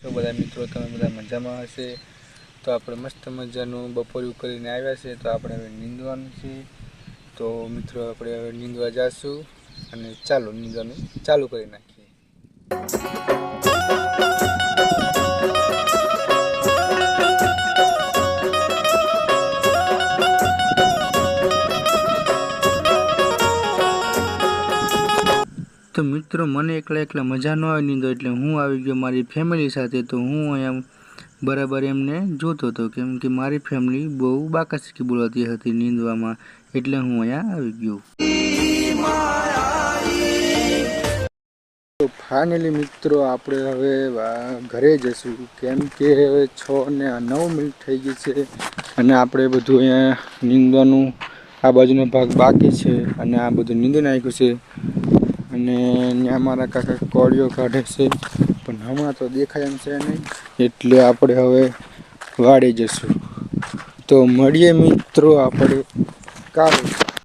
તો બધા મિત્રો તમે બધા મજામાં હશે। તો આપણે મસ્ત મજાનું બપોરું કરીને આવ્યા છે, તો આપણે હવે નીંદવાનું છે। તો મિત્રો આપણે હવે નીંદવા જાશું અને ચાલો નીંદવાનું ચાલુ કરી નાખીએ। तो मित्रों मने एकला मजा न आवी नींदो एटले हूँ आवी गयो मारी फैमिली साथे। तो हूँ अहींया बराबर एमने जोतो तो केम के मारी फैमिली बहु बाकासकी बोलाती हती नींदवामां, एटले हूँ अहींया आवी गयो। तो फाइनली मित्रों आपणे हवे घरे जशुं, केम के हवे 6:09 थई गई छे अने आपणे बधुं अहींया नींदवानुं आ बाजुनो भाग बाकी छे अने आ बधुं नींदी नाख्युं छे। અને ત્યાં મારા કાકા કોળીઓ કાઢે છે, પણ હમણાં તો દેખાય એમ છે નહીં, એટલે આપણે હવે વાડી જશું। તો મળીએ મિત્રો આપણે કાલે।